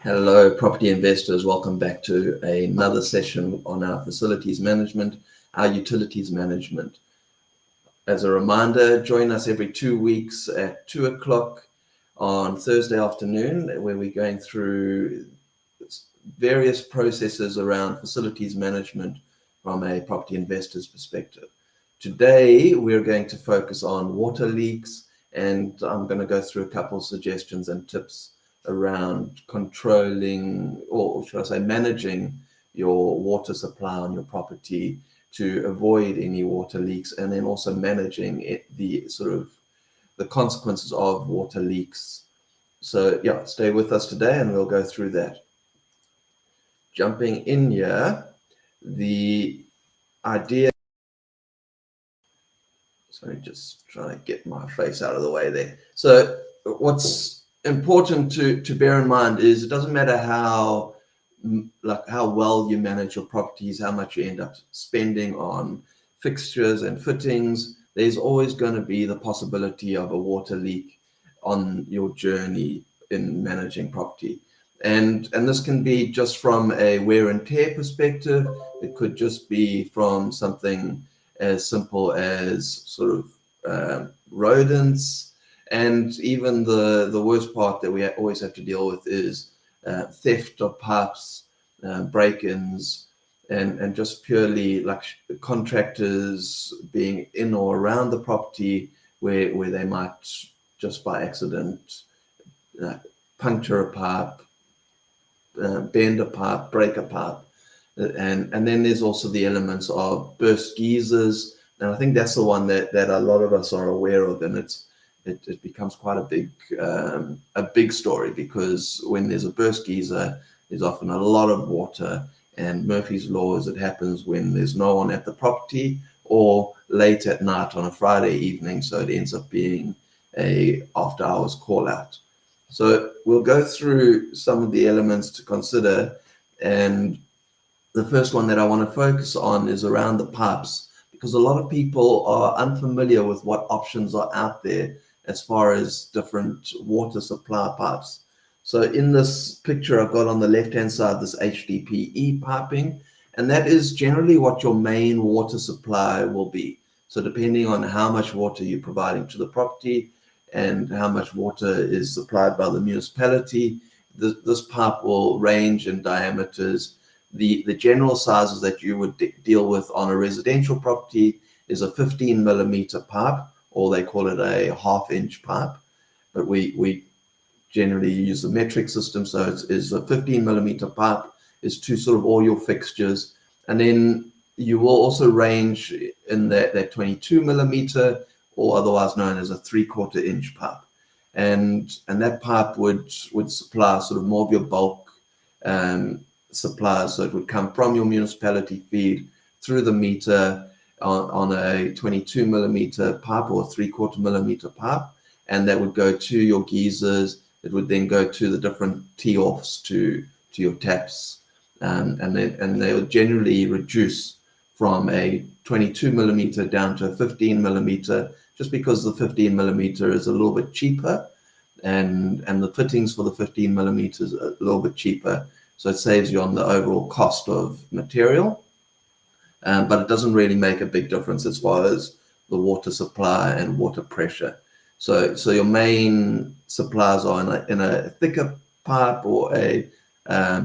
Hello, property investors. Welcome back to another session on our facilities management, our utilities management. As a reminder, join us every 2 weeks at 2 o'clock on Thursday afternoon, where we're going through various processes around facilities management from a property investor's perspective. Today, we're going to focus on water leaks, and I'm going to go through a couple of suggestions and tips around controlling, or should I say managing, your water supply on your property to avoid any water leaks, and then also managing the consequences of water leaks. So yeah, stay with us today and we'll go through that. Jumping in here, the idea, sorry, just trying to get my face out of the way there. So what's important to bear in mind is it doesn't matter how well you manage your properties, how much you end up spending on fixtures and fittings, there's always going to be the possibility of a water leak on your journey in managing property. And this can be just from a wear and tear perspective. It could just be from something as simple as rodents. And even the worst part that we always have to deal with is theft of pipes, break-ins, and just purely like contractors being in or around the property where they might just by accident puncture a pipe, bend a pipe, break a pipe. And then there's also the elements of burst geysers. And I think that's the one that a lot of us are aware of, and it becomes quite a big story, because when there's a burst geyser, there's often a lot of water, and Murphy's Law is it happens when there's no one at the property or late at night on a Friday evening, so it ends up being a after hours call out. So we'll go through some of the elements to consider, and the first one that I want to focus on is around the pipes, because a lot of people are unfamiliar with what options are out there as far as different water supply pipes. So in this picture I've got on the left-hand side this HDPE piping, and that is generally what your main water supply will be. So depending on how much water you're providing to the property and how much water is supplied by the municipality, this pipe will range in diameters. The general sizes that you would deal with on a residential property is a 15 millimeter pipe, or they call it a half-inch pipe, but we generally use the metric system. So it's a 15 millimeter pipe is to sort of all your fixtures, and then you will also range in that 22 millimeter, or otherwise known as a 3/4 inch pipe, and that pipe would supply sort of more of your bulk supplies. So it would come from your municipality feed through the meter on a 22 millimeter pipe or a 3/4 millimeter pipe, and that would go to your geysers. It would then go to the different tee-offs to your taps, and they will generally reduce from a 22 millimeter down to a 15 millimeter, just because the 15 millimeter is a little bit cheaper, and the fittings for the 15 millimeters are a little bit cheaper. So it saves you on the overall cost of material, but it doesn't really make a big difference as far as the water supply and water pressure. So your main supplies are in a thicker pipe or a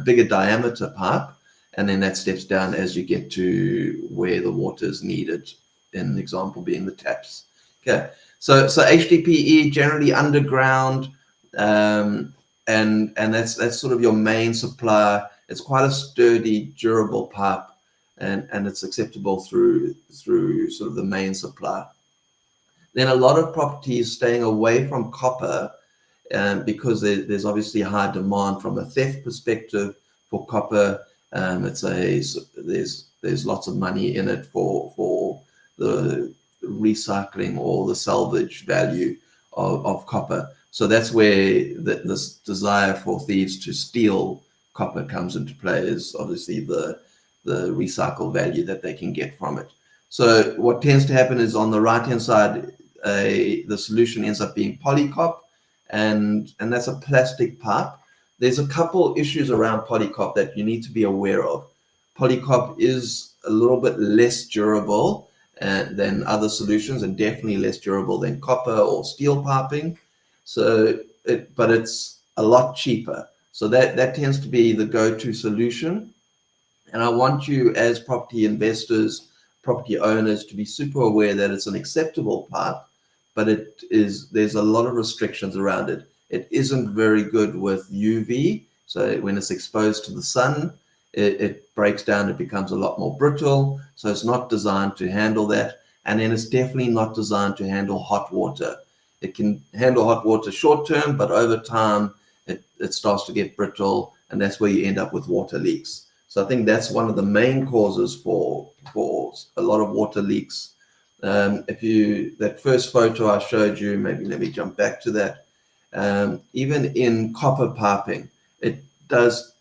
bigger diameter pipe, and then that steps down as you get to where the water is needed, in the example being the taps. Okay, so HDPE generally underground, and that's sort of your main supply. It's quite a sturdy, durable pipe, and it's acceptable through sort of the main supply. Then a lot of properties staying away from copper, because there's obviously high demand from a theft perspective for copper. There's lots of money in it for the recycling or the salvage value of copper. So that's where this desire for thieves to steal copper comes into play, is obviously the recycle value that they can get from it. So what tends to happen is on the right-hand side, the solution ends up being polycop, and that's a plastic pipe there's a couple issues around polycarb that you need to be aware of. Polycarb is a little bit less durable than other solutions, and definitely less durable than copper or steel piping. But it's a lot cheaper. So that tends to be the go-to solution. And I want you as property investors, property owners, to be super aware that it's an acceptable pipe, but there's a lot of restrictions around it. It isn't very good with UV. So when it's exposed to the sun, it breaks down, it becomes a lot more brittle. So it's not designed to handle that. And then it's definitely not designed to handle hot water. It can handle hot water short term, but over time, it starts to get brittle, and that's where you end up with water leaks. So I think that's one of the main causes for a lot of water leaks. That first photo I showed you, maybe let me jump back to that. Even in copper piping, it does,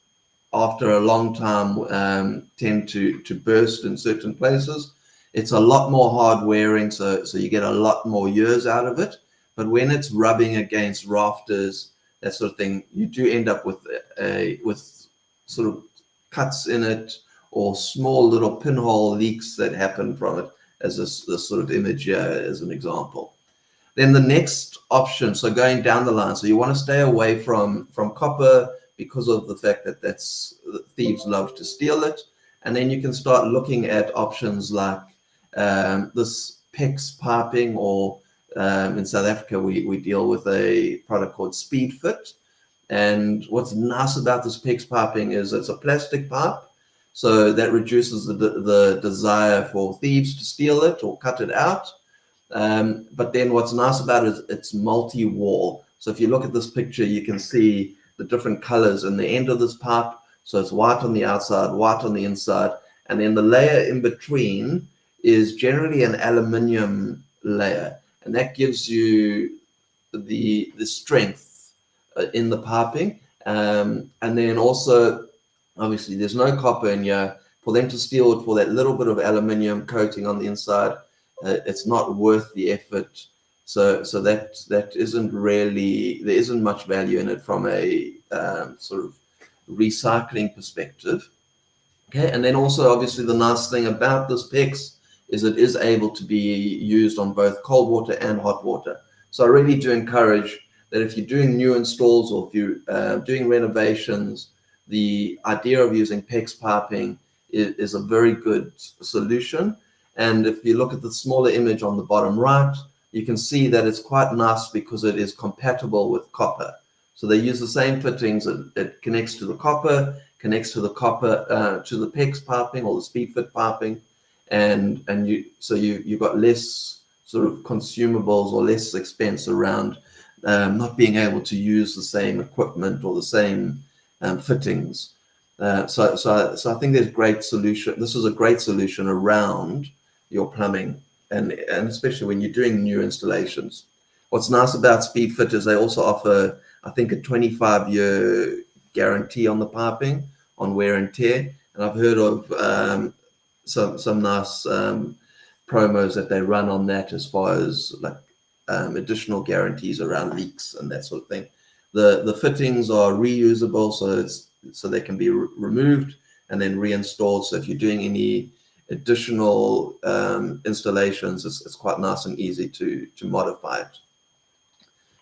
after a long time, tend to burst in certain places. It's a lot more hard wearing, so you get a lot more years out of it. But when it's rubbing against rafters, that sort of thing, you do end up with sort of cuts in it, or small little pinhole leaks that happen from it, as this sort of image here as an example. Then the next option, so going down the line, so you want to stay away from copper because of the fact that thieves love to steal it. And then you can start looking at options like this PEX piping, or in South Africa, we deal with a product called Speed Fit. And what's nice about this PEX piping is it's a plastic pipe, so that reduces the desire for thieves to steal it or cut it out. But then what's nice about it is it's multi-wall. So if you look at this picture, you can see the different colors in the end of this pipe. So it's white on the outside, white on the inside, and then the layer in between is generally an aluminium layer, and that gives you the strength in the piping. And then also, obviously, there's no copper in here. For them to steal it for that little bit of aluminium coating on the inside, it's not worth the effort. So that isn't really, there isn't much value in it from a sort of recycling perspective. Okay, and then also, obviously, the nice thing about this PEX is it is able to be used on both cold water and hot water. So I really do encourage that if you're doing new installs, or if you're doing renovations, the idea of using PEX piping is a very good solution. And if you look at the smaller image on the bottom right, you can see that it's quite nice because it is compatible with copper. So they use the same fittings. It connects to the copper, to the PEX piping or the Speed Fit piping, and you've got less sort of consumables or less expense around not being able to use the same equipment or the same fittings. So I think there's great solution. This is a great solution around your plumbing, and especially when you're doing new installations. What's nice about Speed Fit is they also offer, I think, a 25-year guarantee on the piping, on wear and tear. And I've heard of some nice promos that they run on that, as far as like additional guarantees around leaks and that sort of thing. The fittings are reusable, so they can be removed and then reinstalled. So if you're doing any additional installations, it's quite nice and easy to modify it.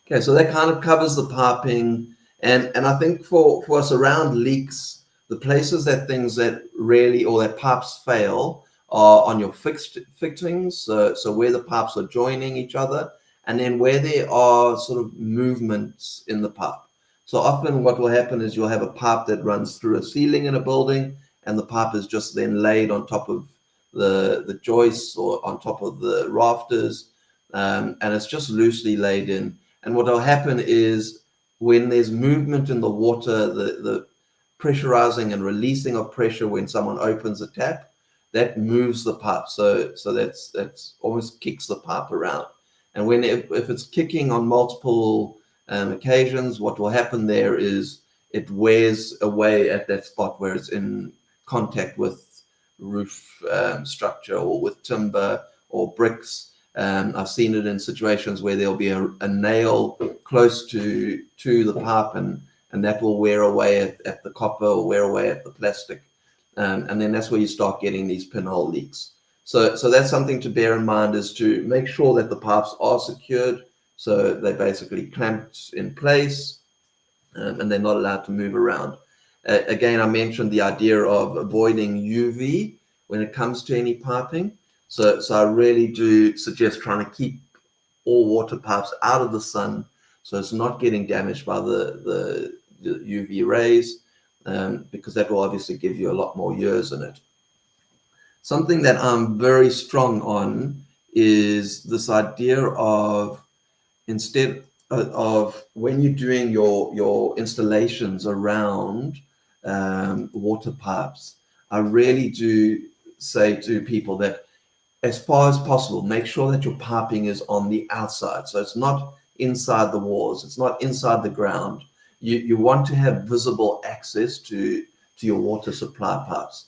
Okay, so that kind of covers the piping, and I think for us around leaks, the places that things that really, or that pipes fail, are on your fixed fittings. So where the pipes are joining each other, and then where there are sort of movements in the pipe. So often what will happen is you'll have a pipe that runs through a ceiling in a building, and the pipe is just then laid on top of the joists or on top of the rafters, and it's just loosely laid in. And what will happen is, when there's movement in the water, the pressurizing and releasing of pressure when someone opens a tap, that moves the pipe. So that's almost kicks the pipe around. And if it's kicking on multiple occasions, what will happen there is it wears away at that spot where it's in contact with roof structure, or with timber or bricks. I've seen it in situations where there'll be a nail close to the pipe, and and that will wear away at the copper or wear away at the plastic. And then that's where you start getting these pinhole leaks. So that's something to bear in mind, is to make sure that the pipes are secured. So they're basically clamped in place, and they're not allowed to move around. Again, I mentioned the idea of avoiding UV when it comes to any piping. So I really do suggest trying to keep all water pipes out of the sun, so it's not getting damaged by the UV rays, because that will obviously give you a lot more years in it. Something that I'm very strong on is this idea of, instead of when you're doing your installations around water pipes, I really do say to people that, as far as possible, make sure that your piping is on the outside. So it's not inside the walls, it's not inside the ground. You want to have visible access to your water supply pipes.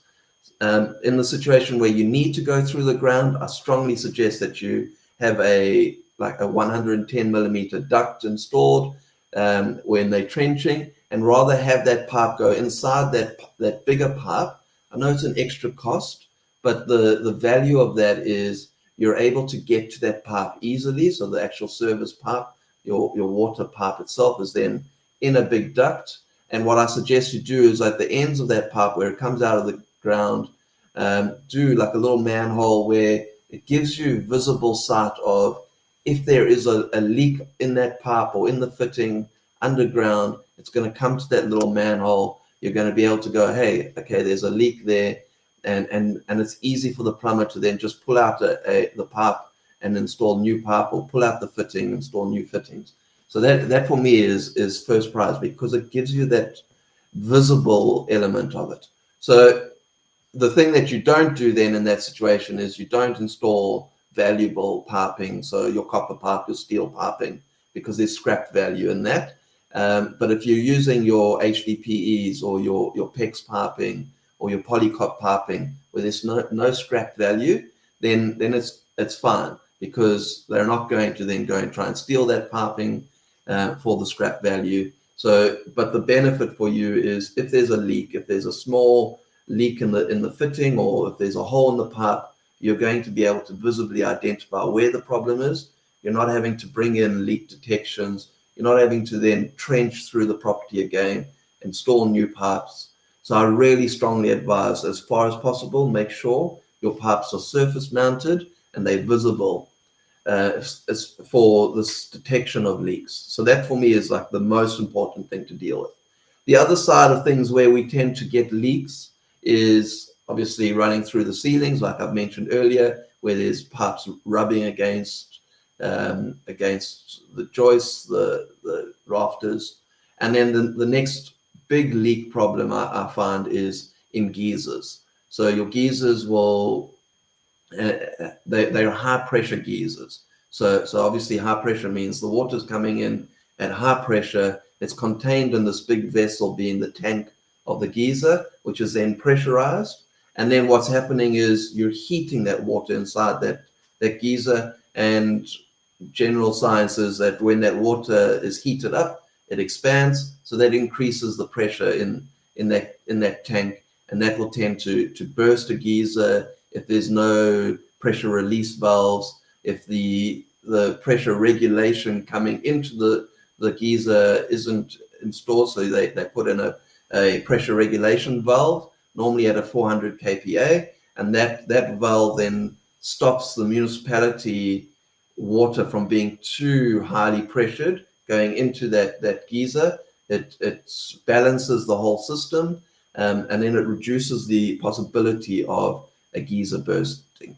In the situation where you need to go through the ground, I strongly suggest that you have a 110 millimeter duct installed when they're trenching, and rather have that pipe go inside that bigger pipe. I know it's an extra cost, but the value of that is you're able to get to that pipe easily. So the actual service pipe, your water pipe itself, is then in a big duct. And what I suggest you do is, at the ends of that pipe where it comes out of the ground, do like a little manhole where it gives you visible sight of, if there is a leak in that pipe or in the fitting underground, it's going to come to that little manhole. You're going to be able to go, hey, okay, there's a leak there. And it's easy for the plumber to then just pull out the pipe and install new pipe, or pull out the fitting, install new fittings. So that for me is first prize, because it gives you that visible element of it. So the thing that you don't do then in that situation is you don't install valuable piping, so your copper pipe, your steel piping, because there's scrap value in that. But if you're using your HDPEs or your PEX piping or your polycop piping where there's no scrap value, then it's fine, because they're not going to then go and try and steal that piping for the scrap value. So, but the benefit for you is, if there's a leak, if there's a small leak in the fitting, or if there's a hole in the pipe, you're going to be able to visibly identify where the problem is. You're not having to bring in leak detections. You're not having to then trench through the property again, install new pipes. So I really strongly advise, as far as possible, make sure your pipes are surface mounted and they're visible for this detection of leaks. So that for me is like the most important thing to deal with. The other side of things where we tend to get leaks is obviously running through the ceilings, like I've mentioned earlier, where there's pipes rubbing against the joists, the rafters. And then the next big leak problem I find is in geysers. So your geysers will, they're high pressure geysers. So obviously high pressure means the water's coming in at high pressure. It's contained in this big vessel, being the tank of the geyser, which is then pressurized. And then what's happening is you're heating that water inside that geyser. And general science is that when that water is heated up, it expands. So that increases the pressure in that tank, and that will tend to burst a geyser if there's no pressure release valves, if the pressure regulation coming into the geyser isn't installed. So they put in a pressure regulation valve, normally at a 400 kPa, and that valve then stops the municipality water from being too highly pressured going into that geyser. It balances the whole system, and then it reduces the possibility of a geyser bursting.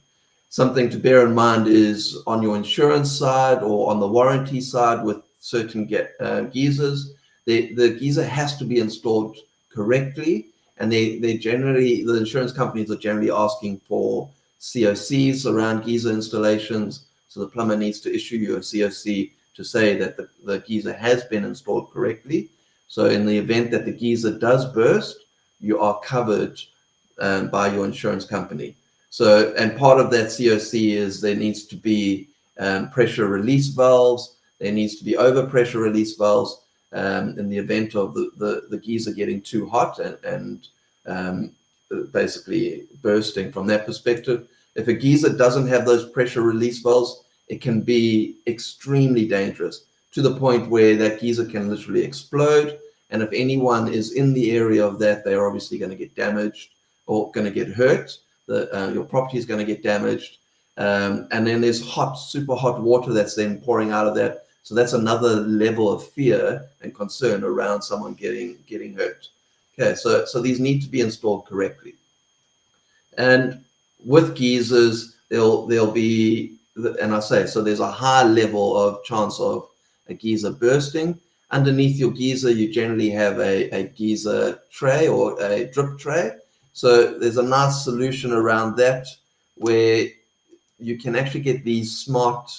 Something to bear in mind is, on your insurance side or on the warranty side with certain geysers, the geyser has to be installed correctly, and they generally, the insurance companies are generally asking for COCs around geyser installations. So the plumber needs to issue you a COC to say that the geyser has been installed correctly. So in the event that the geyser does burst, you are covered by your insurance company. So, and part of that COC is there needs to be pressure release valves. There needs to be overpressure release valves. in the event of the geyser getting too hot and basically bursting from that perspective. If a geyser doesn't have those pressure release valves, it can be extremely dangerous, to the point where that geyser can literally explode. And if anyone is in the area of that, they're obviously going to get damaged or going to get hurt. Your property is going to get damaged. And then there's super hot water that's then pouring out of that. So that's another level of fear and concern around someone getting hurt. Okay, so these need to be installed correctly. And with geysers, there'll be, and I say, so there's a high level of chance of a geyser bursting. Underneath your geyser, you generally have a geyser tray or a drip tray. So there's a nice solution around that, where you can actually get these smart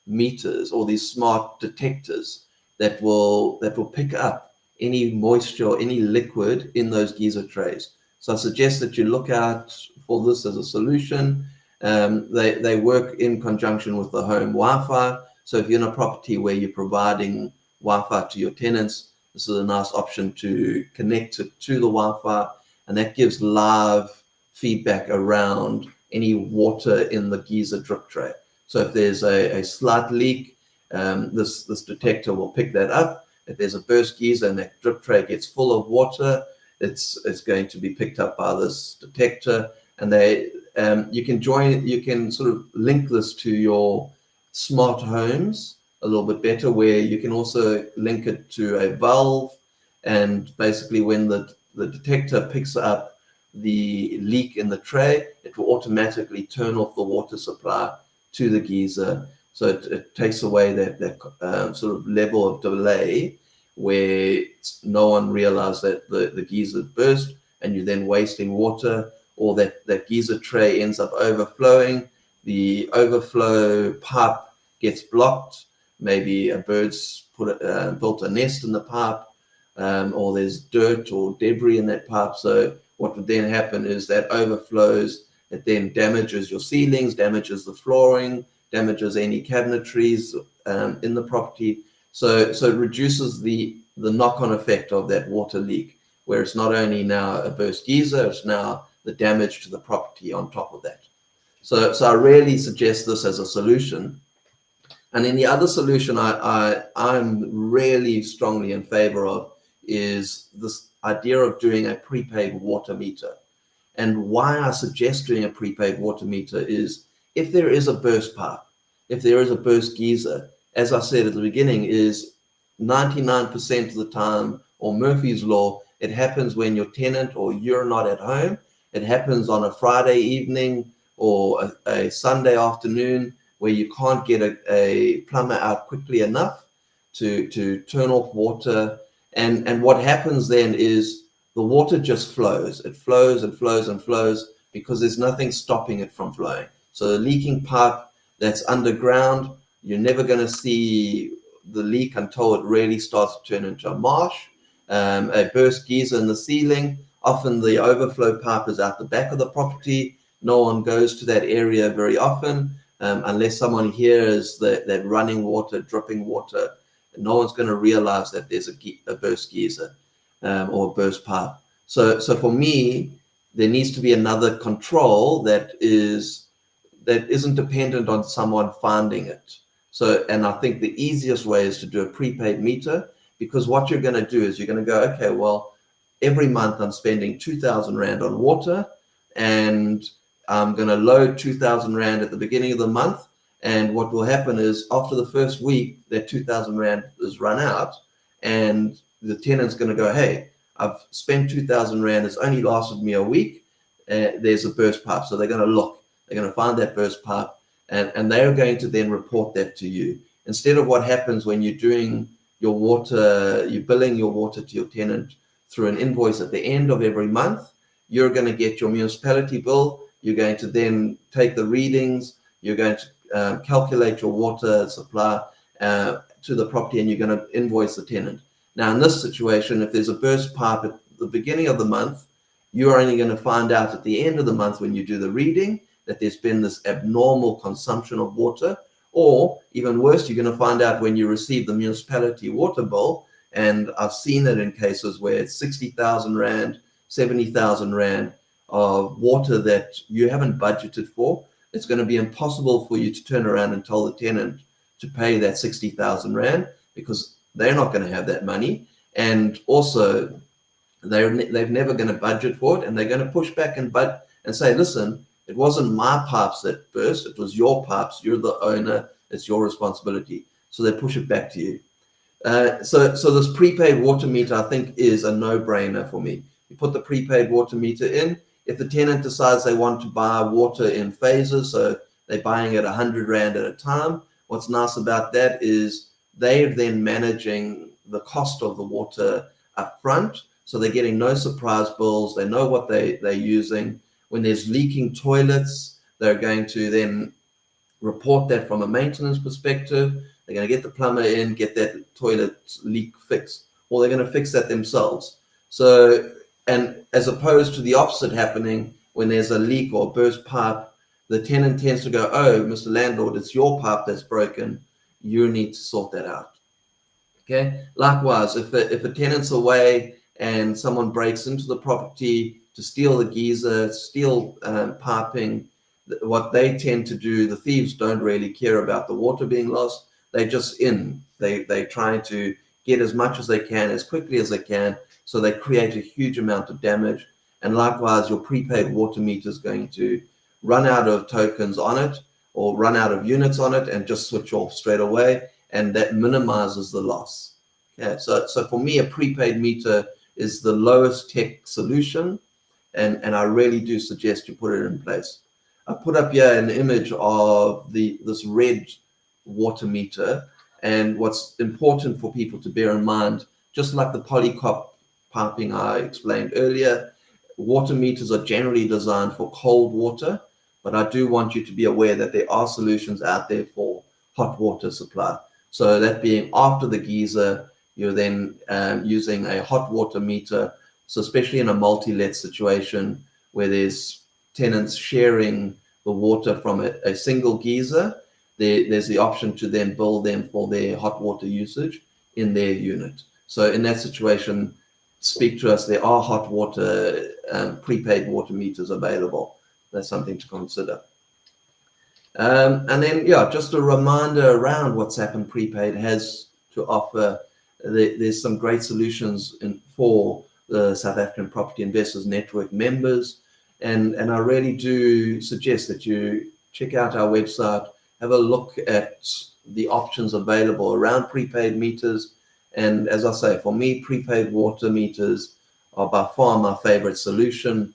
meters or these smart detectors that will pick up any moisture or any liquid in those geyser trays. So I suggest that you look out for this as a solution. They work in conjunction with the home Wi-Fi. So if you're in a property where you're providing Wi-Fi to your tenants, this is a nice option to connect it to the Wi-Fi, and that gives live feedback around any water in the geyser drip tray. So if there's a slight leak, this detector will pick that up. If there's a burst geyser and that drip tray gets full of water, it's going to be picked up by this detector. And you can sort of link this to your smart homes a little bit better, where you can also link it to a valve, and basically when the detector picks up the leak in the tray, it will automatically turn off the water supply to the geyser. So it takes away that sort of level of delay where no one realized that the geyser burst and you're then wasting water, or that geyser tray ends up overflowing. The overflow pipe gets blocked. Maybe a bird's built a nest in the pipe, or there's dirt or debris in that pipe. So what would then happen is that overflows. It then damages your ceilings, damages the flooring, damages any cabinetries in the property. So it reduces the knock-on effect of that water leak, where it's not only now a burst geyser, it's now the damage to the property on top of that. So I really suggest this as a solution. And then the other solution I'm really strongly in favor of is this idea of doing a prepaid water meter. And why I suggest doing a prepaid water meter is, if there is a burst pipe, if there is a burst geyser, as I said at the beginning, is 99% of the time, or Murphy's Law, it happens when your tenant or you're not at home. It happens on a Friday evening or a Sunday afternoon, where you can't get a plumber out quickly enough to turn off water. And what happens then is the water just flows. It flows and flows and flows because there's nothing stopping it from flowing. So the leaking pipe that's underground, you're never going to see the leak until it really starts to turn into a marsh. A burst geyser in the ceiling, often the overflow pipe is out the back of the property. No one goes to that area very often, unless someone hears that running water, dripping water. No one's going to realize that there's a burst geyser or a burst pipe. So for me, there needs to be another control that isn't dependent on someone finding it. So, and I think the easiest way is to do a prepaid meter, because what you're going to do is you're going to go, okay, well, every month I'm spending 2,000 Rand on water, and I'm going to load 2,000 Rand at the beginning of the month. And what will happen is, after the first week, that 2,000 Rand is run out, and the tenant's going to go, hey, I've spent 2,000 Rand. It's only lasted me a week. There's a burst pipe. So they're going to look. They're going to find that burst pipe, and they're going to then report that to you. Instead of what happens when you're doing your water, you're billing your water to your tenant through an invoice at the end of every month, you're going to get your municipality bill. You're going to then take the readings. You're going to calculate your water supply to the property, and you're going to invoice the tenant. Now, in this situation, if there's a burst pipe at the beginning of the month, you're only going to find out at the end of the month, when you do the reading, that there's been this abnormal consumption of water. Or even worse, you're going to find out when you receive the municipality water bill, And I've seen it in cases where it's 60,000 Rand, 70,000 Rand of water that you haven't budgeted for. It's going to be impossible for you to turn around and tell the tenant to pay that 60,000 Rand, because they're not going to have that money. And also, they're never going to budget for it, and they're going to push back and say, listen, it wasn't my pipes that burst, it was your pipes. You're the owner, it's your responsibility. So they push it back to you. So this prepaid water meter, I think, is a no-brainer for me. You put the prepaid water meter in. If the tenant decides they want to buy water in phases, so they're buying it 100 Rand at a time, what's nice about that is they're then managing the cost of the water up front. So they're getting no surprise bills. They know what they're using. When there's leaking toilets, they're going to then report that from a maintenance perspective. They're going to get the plumber in, get that toilet leak fixed, or they're going to fix that themselves. So, and as opposed to the opposite happening, when there's a leak or a burst pipe, the tenant tends to go, oh, Mr. Landlord, it's your pipe that's broken. You need to sort that out. Okay. Likewise, if a tenant's away and someone breaks into the property to steal the geyser, steal piping, what they tend to do, the thieves don't really care about the water being lost. They're just they're trying to get as much as they can, as quickly as they can. So they create a huge amount of damage. And likewise, your prepaid water meter is going to run out of tokens on it, or run out of units on it, and just switch off straight away. And that minimizes the loss. Okay, so for me, a prepaid meter is the lowest tech solution, and I really do suggest you put it in place. I put up here an image of this red water meter, and what's important for people to bear in mind, just like the polycop piping I explained earlier, water meters are generally designed for cold water, but I do want you to be aware that there are solutions out there for hot water supply. So that being after the geyser, you're then using a hot water meter. So especially in a multi-let situation where there's tenants sharing the water from a single geyser, there's the option to then bill them for their hot water usage in their unit. So in that situation, speak to us. There are hot water, prepaid water meters available. That's something to consider. And then, yeah, just a reminder around what WhatsApp Prepaid has to offer. There's some great solutions for the South African Property Investors Network members. And I really do suggest that you check out our website, have a look at the options available around prepaid meters. And as I say, for me, prepaid water meters are by far my favorite solution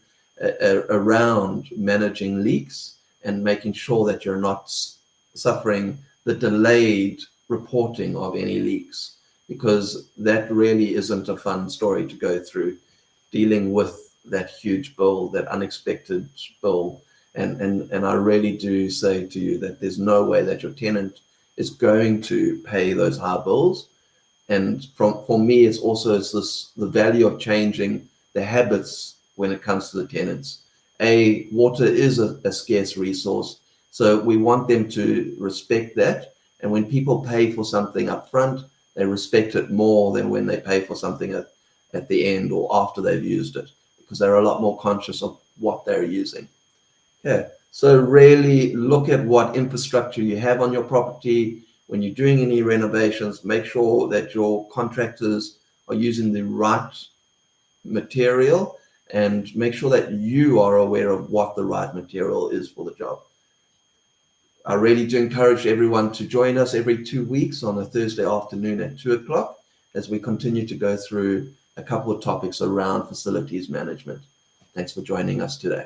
around managing leaks and making sure that you're not suffering the delayed reporting of any leaks, because that really isn't a fun story to go through, dealing with that huge bill, that unexpected bill. And I really do say to you that there's no way that your tenant is going to pay those high bills. And for me, it's the value of changing the habits when it comes to the tenants. Water is a scarce resource, so we want them to respect that. And when people pay for something up front, they respect it more than when they pay for something at the end or after they've used it, because they're a lot more conscious of what they're using. Okay, so really look at what infrastructure you have on your property. When you're doing any renovations, make sure that your contractors are using the right material, and make sure that you are aware of what the right material is for the job. I really do encourage everyone to join us every 2 weeks on a Thursday afternoon at 2 o'clock as we continue to go through a couple of topics around facilities management. Thanks for joining us today.